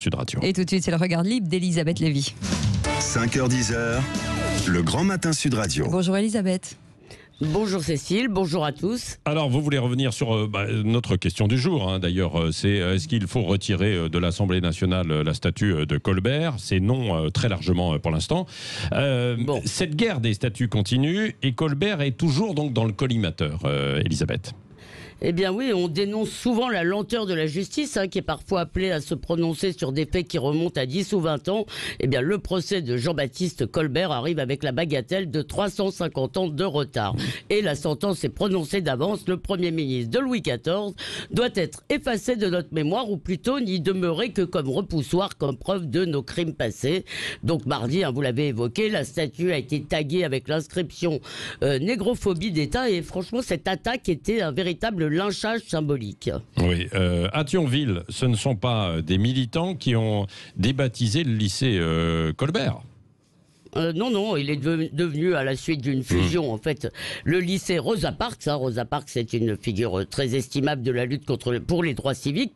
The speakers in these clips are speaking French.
Sud Radio. Et tout de suite, c'est le regard libre d'Elisabeth Lévy. 5h-10h, le grand matin Sud Radio. Bonjour Elisabeth. Bonjour Cécile, bonjour à tous. Alors, vous voulez revenir sur notre question du jour, d'ailleurs, c'est est-ce qu'il faut retirer de l'Assemblée nationale la statue de Colbert? C'est non très largement pour l'instant. Cette guerre des statues continue et Colbert est toujours donc dans le collimateur, Elisabeth. Eh bien oui, on dénonce souvent la lenteur de la justice, qui est parfois appelée à se prononcer sur des faits qui remontent à 10 ou 20 ans. Eh bien le procès de Jean-Baptiste Colbert arrive avec la bagatelle de 350 ans de retard. Et la sentence est prononcée d'avance. Le Premier ministre de Louis XIV doit être effacé de notre mémoire, ou plutôt n'y demeurer que comme repoussoir, comme preuve de nos crimes passés. Donc mardi, vous l'avez évoqué, la statue a été taguée avec l'inscription négrophobie d'État. Et franchement, cette attaque était un véritable lynchage symbolique. Oui, à Thionville, ce ne sont pas des militants qui ont débaptisé le lycée Colbert. Non, il est devenu à la suite d'une fusion, en fait, le lycée Rosa Parks. Rosa Parks, c'est une figure très estimable de la lutte pour les droits civiques,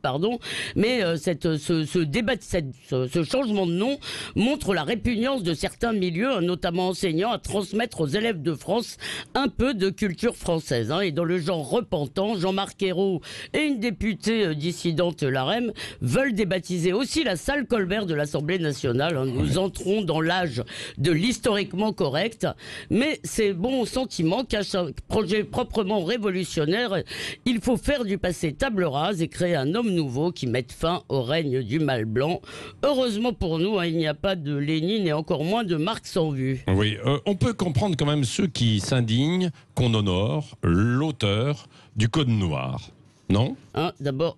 mais ce changement de nom montre la répugnance de certains milieux, notamment enseignants, à transmettre aux élèves de France un peu de culture française. Et dans le genre repentant, Jean-Marc Ayrault et une députée dissidente LaREM veulent débaptiser aussi la salle Colbert de l'Assemblée nationale. Nous entrons dans l'âge de l'historiquement correct, mais ces bons sentiments cachent un projet proprement révolutionnaire. Il faut faire du passé table rase et créer un homme nouveau qui mette fin au règne du mal blanc. Heureusement pour nous, il n'y a pas de Lénine et encore moins de Marx en vue. Oui, on peut comprendre quand même ceux qui s'indignent qu'on honore l'auteur du Code noir. Non ? D'abord,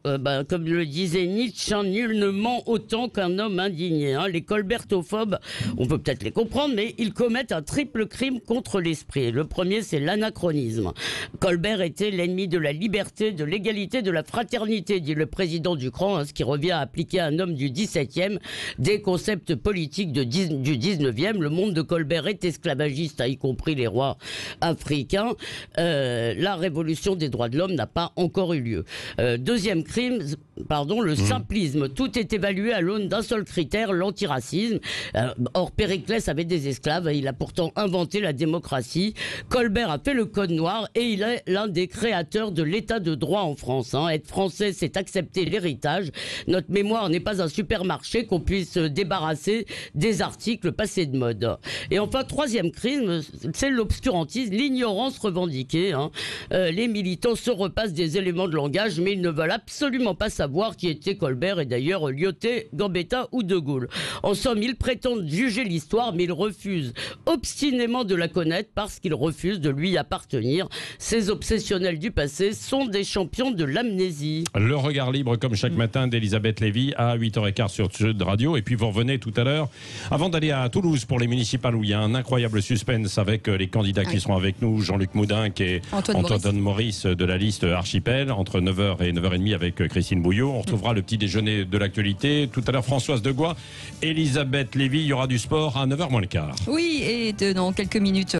comme le disait Nietzsche, nul ne ment autant qu'un homme indigné. Les colbertophobes, on peut peut-être les comprendre, mais ils commettent un triple crime contre l'esprit. Le premier, c'est l'anachronisme. Colbert était l'ennemi de la liberté, de l'égalité, de la fraternité, dit le président du CRAN, ce qui revient à appliquer à un homme du 17e des concepts politiques du 19e. Le monde de Colbert est esclavagiste, y compris les rois africains. La révolution des droits de l'homme n'a pas encore eu lieu. Deuxième crime, le simplisme. Tout est évalué à l'aune d'un seul critère, l'antiracisme. Or, Périclès avait des esclaves, il a pourtant inventé la démocratie. Colbert a fait le Code noir et il est l'un des créateurs de l'état de droit en France. Être français, c'est accepter l'héritage. Notre mémoire n'est pas un supermarché qu'on puisse débarrasser des articles passés de mode. Et enfin, troisième crime, c'est l'obscurantisme, l'ignorance revendiquée. Les militants se repassent des éléments de langage, mais ils ne veulent absolument pas savoir qui était Colbert et d'ailleurs Lyautey, Gambetta ou De Gaulle. En somme, ils prétendent juger l'histoire, mais ils refusent obstinément de la connaître parce qu'ils refusent de lui appartenir. Ces obsessionnels du passé sont des champions de l'amnésie. Le regard libre, comme chaque matin, d'Elisabeth Lévy à 8h15 sur Sud Radio. Et puis vous revenez tout à l'heure, avant d'aller à Toulouse pour les municipales, où il y a un incroyable suspense avec les candidats qui seront avec nous, Jean-Luc Moudin et Antoine Maurice de la liste Archipel, entre 9h et 9h30 avec Christine Bouillot. On retrouvera le petit déjeuner de l'actualité. Tout à l'heure, Françoise Degois, Elisabeth Lévy. Il y aura du sport à 9h moins le quart. Oui, et dans quelques minutes.